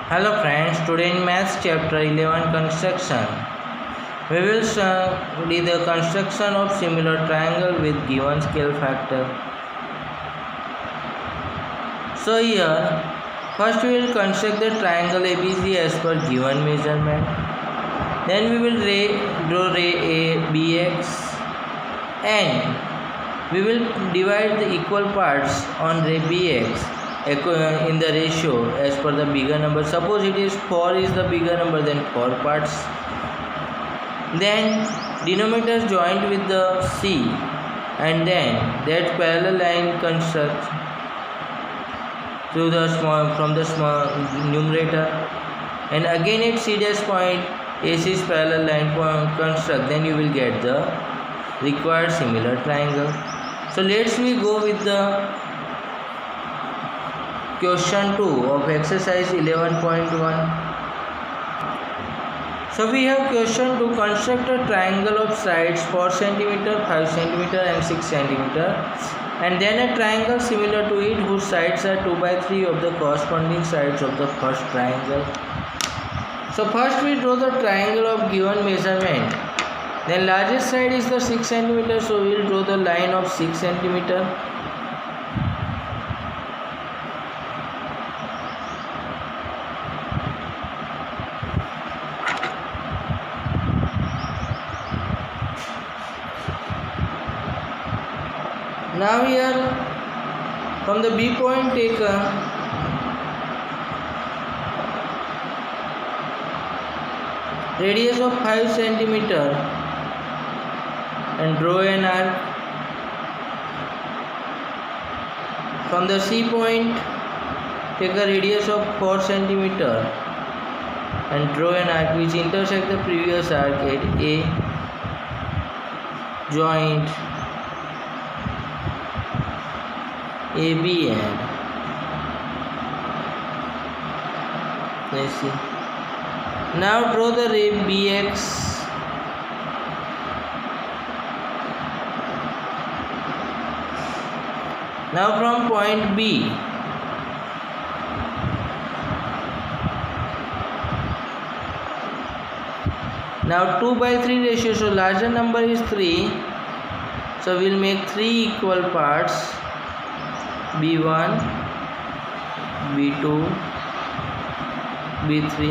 Hello friends, today in Maths chapter 11 construction, we will study the construction of similar triangle with given scale factor. So here, first we will construct the triangle ABC as per given measurement. Then we will draw ray ABX and we will divide the equal parts on ray BX in the ratio as per the bigger number. Suppose it is 4 is the bigger number, then 4 parts. Then denominator joined with the C and then that parallel line construct to the from the small numerator, and again at C dash point AC's parallel line construct, then you will get the required similar triangle. So let's we go with the question 2 of exercise 11.1. So we have question to construct a triangle of sides 4 cm, 5 cm and 6 cm, and then a triangle similar to it whose sides are 2/3 of the corresponding sides of the first triangle. So first we draw the triangle of given measurement. Then largest side is the 6 cm, so we will draw the line of 6 cm. Now here from the B point take a radius of 5 cm and draw an arc. From the C point take a radius of 4 cm and draw an arc which intersect the previous arc at A joint AB and let's see. Now draw the ray BX. Now from point B, now 2/3 ratio, so larger number is 3, so we'll make 3 equal parts, B1, B2, B3.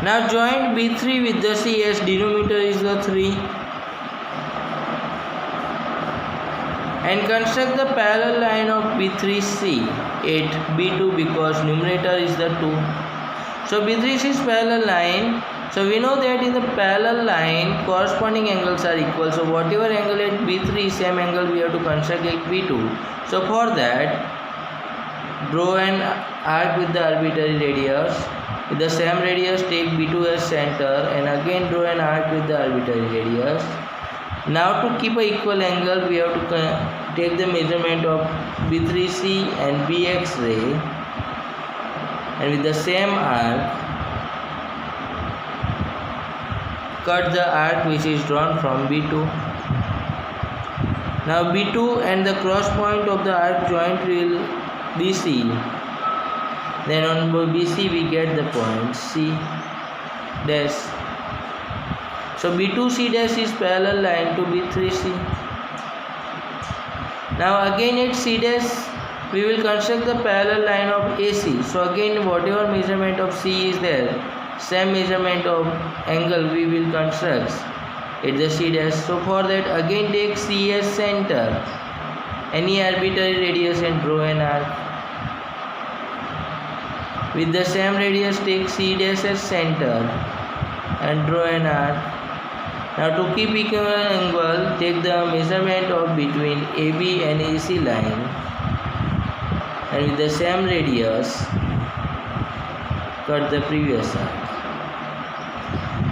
Now join B3 with the C as denominator is the 3 and construct the parallel line of B3C at B2 because numerator is the 2. So B3C is parallel line. So we know that in the parallel line corresponding angles are equal. So whatever angle at B3 same angle we have to construct at B2. So for that draw an arc with the arbitrary radius. With the same radius take B2 as center and again draw an arc with the arbitrary radius. Now to keep a equal angle we have to take the measurement of B3C and BX ray and with the same arc cut the arc which is drawn from B2. Now B2 and the cross point of the arc joint will BC. Then on BC we get the point C dash. So B2C dash is parallel line to B3C. Now again at C dash we will construct the parallel line of AC. So again whatever measurement of C is there, same measurement of angle we will construct at the C dash. So for that again take C as center, any arbitrary radius and draw an arc. With the same radius take C dash as center and draw an arc. Now to keep equal angle take the measurement of between AB and AC line and with the same radius cut the previous arc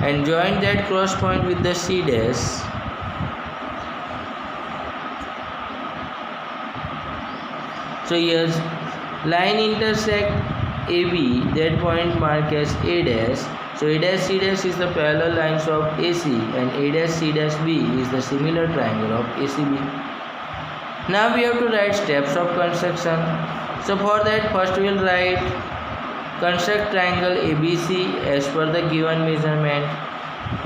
and join that cross point with the C dash. So here line intersect AB, that point marked as A dash. So A dash C dash is the parallel lines of AC and A dash C dash B is the similar triangle of ACB. Now we have to write steps of construction. So for that, first we will write construct triangle ABC as per the given measurement.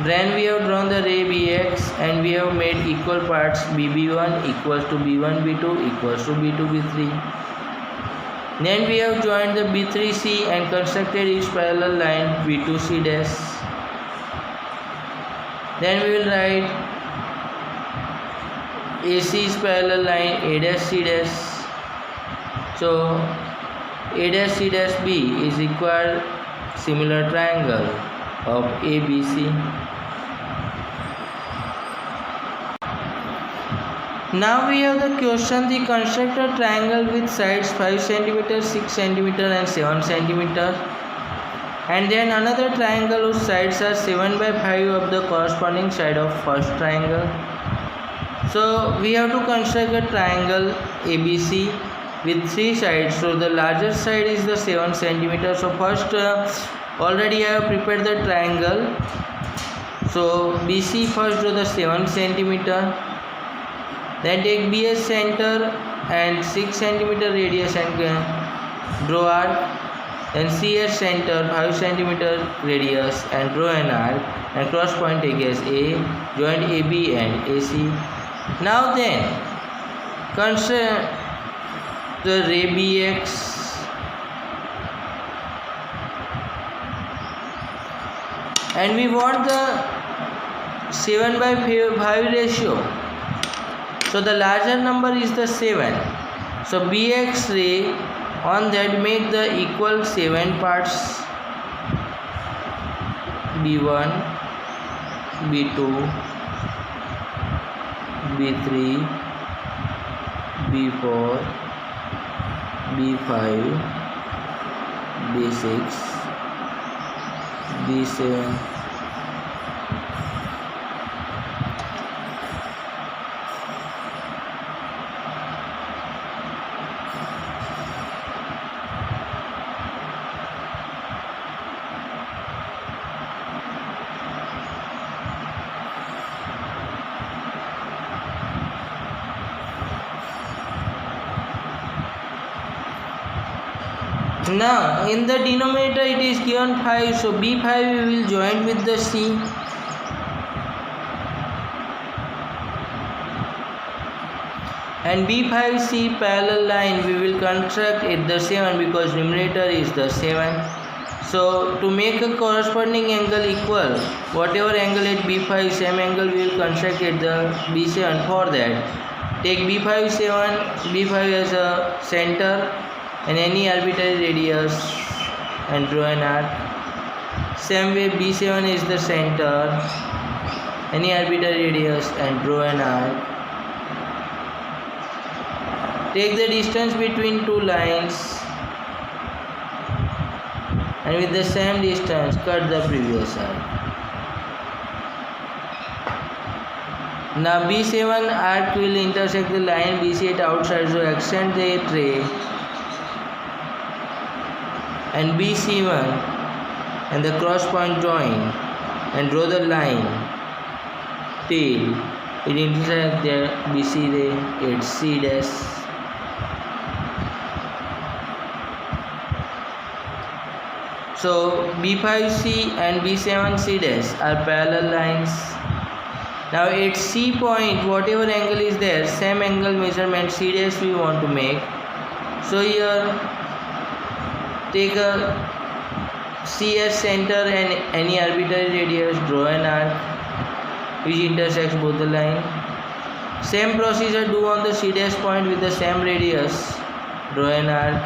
Then we have drawn the ray BX and we have made equal parts. BB1 equals to B1B2 equals to B2B3. Then we have joined the B3C and constructed each parallel line B2C dash. Then we will write AC is parallel line A dash C dash. So A dash C dash B is equal similar triangle of ABC. Now we have the question: the construct a triangle with sides 5 cm, 6 cm and 7 cm, and then another triangle whose sides are 7 by 5 of the corresponding side of first triangle. So we have to construct a triangle ABC with 3 sides. So the larger side is the 7 cm. So first already I have prepared the triangle. So BC first draw the 7 cm. Then take B as center and 6 cm radius and draw arc. Then C as center 5 cm radius and draw an arc, and cross point take as A, join AB and AC. Now then construct the ray BX. And we want the 7 by 5 ratio. So the larger number is the 7. So BX ray on that make the equal 7 parts. B1, B2, B3, B4, B5, B6, B7. Now in the denominator it is given 5, so B5 we will join with the C. And B5C parallel line we will construct at the 7 because numerator is the 7. So to make a corresponding angle equal, whatever angle at B5, same angle we will construct at the B7. For that, take B5 as a center and any arbitrary radius and draw an arc. Same way B7 is the center, any arbitrary radius and draw an arc. Take the distance between two lines and with the same distance cut the previous side. Now B7 arc will intersect the line BC at outside, so extend the ray and BC1 and the cross point join and draw the line till it intersects the BC ray at C dash. So B5C and B7C dash are parallel lines. Now at C point, whatever angle is there, same angle measurement C dash we want to make. So here take a C as center and any arbitrary radius, draw an arc which intersects both the line. Same procedure do on the C dash point with the same radius, draw an arc.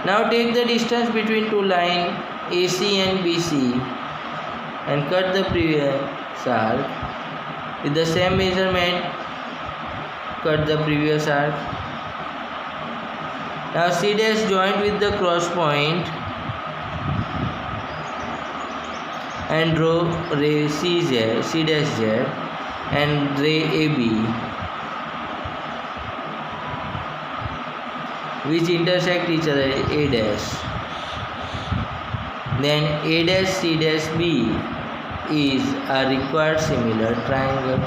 Now take the distance between two lines AC and BC and cut the previous arc. With the same measurement, cut the previous arc. Now C dash joined with the cross point and draw ray C dash Z and ray AB which intersect each other A dash. Then A dash C dash B is a required similar triangle.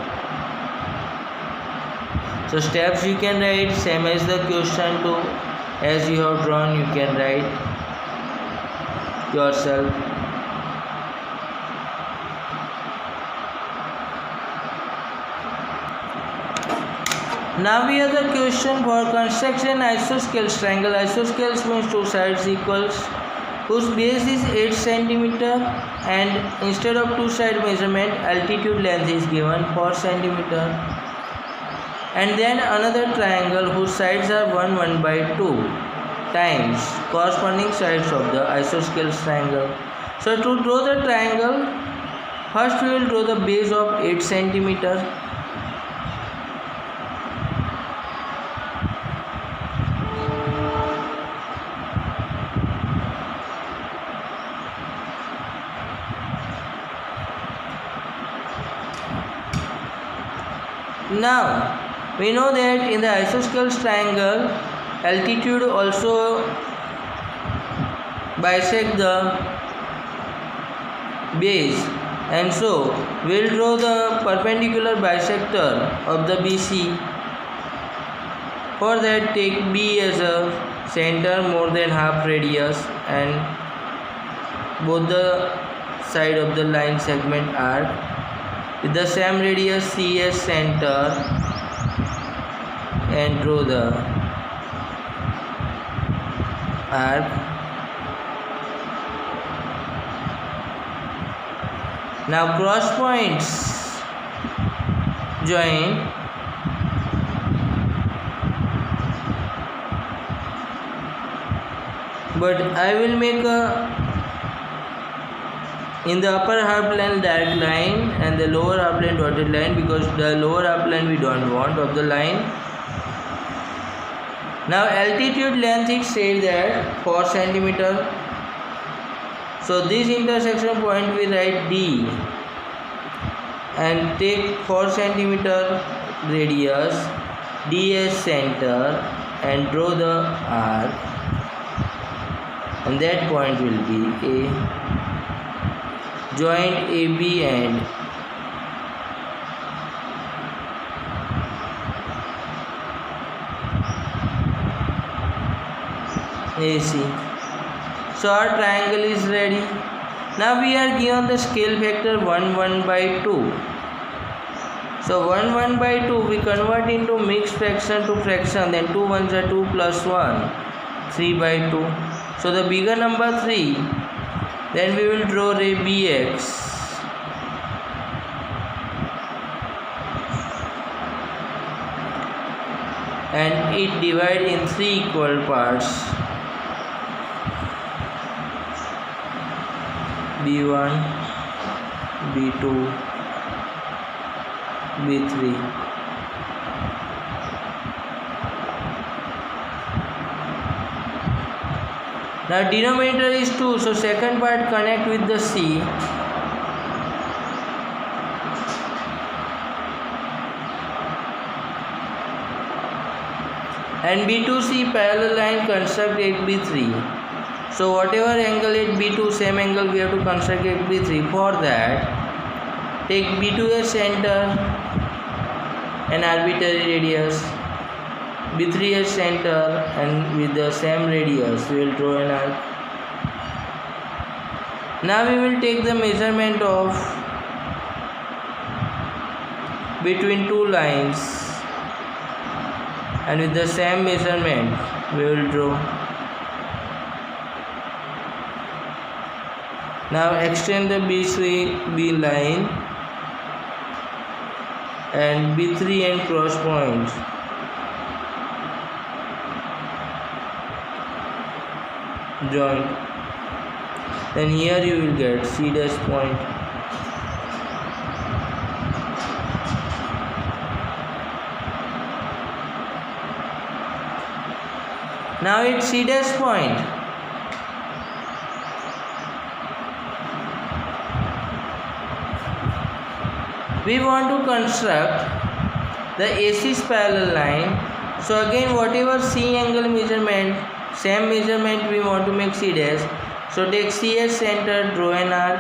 So steps you can write same as the question too. As you have drawn, you can write yourself. Now we have the question for construction isosceles triangle. Isosceles means two sides equals, whose base is 8 cm and instead of two side measurement, altitude length is given 4 cm. And then another triangle whose sides are 1 by 2 times corresponding sides of the isosceles triangle. So to draw the triangle, first we will draw the base of 8 cm. Now we know that in the isosceles triangle, altitude also bisect the base, and so we will draw the perpendicular bisector of the BC. For that, take B as a center more than half radius, and both the side of the line segment are with the same radius C as center, and draw the arc. Now cross points join, but I will make in the upper half plane direct line and the lower half plane dotted line, because the lower half plane we don't want of the line. Now altitude length is said that 4 cm. So this intersection point we write D and take 4 cm radius, D as center, and draw the arc, and that point will be A. Join AB and AC. So our triangle is ready. Now we are given the scale factor 1 by 2. So 1 by 2 we convert into mixed fraction to fraction, then 2 ones are 2 plus 1, 3 by 2. So the bigger number 3, then we will draw ray BX. And it divided in 3 equal parts. B1, B2, B3. Now denominator is 2, so second part connect with the C. And B2C parallel line construct HB3. So whatever angle at B2, same angle we have to construct at B3. For that, take B2 as center and arbitrary radius, B3 as center, and with the same radius we will draw an arc. Now we will take the measurement of between two lines, and with the same measurement we will draw. Now extend the B3 line and B3 and cross points. Join. Then here you will get C dash point. Now it's C dash point. We want to construct the AC's parallel line. So again, whatever C angle measurement, same measurement we want to make C dash. So take C as center, draw an arc.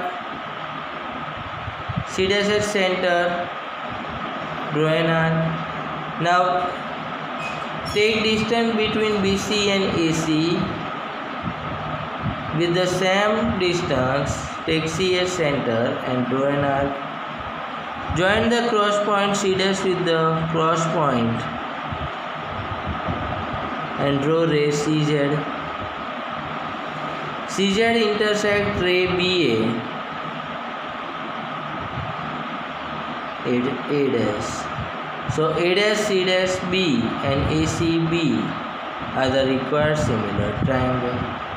C dash as center, draw an arc. Now take distance between BC and AC. With the same distance, take C as center and draw an arc. Join the cross point C dash with the cross point and draw ray CZ. CZ intersect ray BA A dash. So A dash C dash B and ACB are the required similar triangle.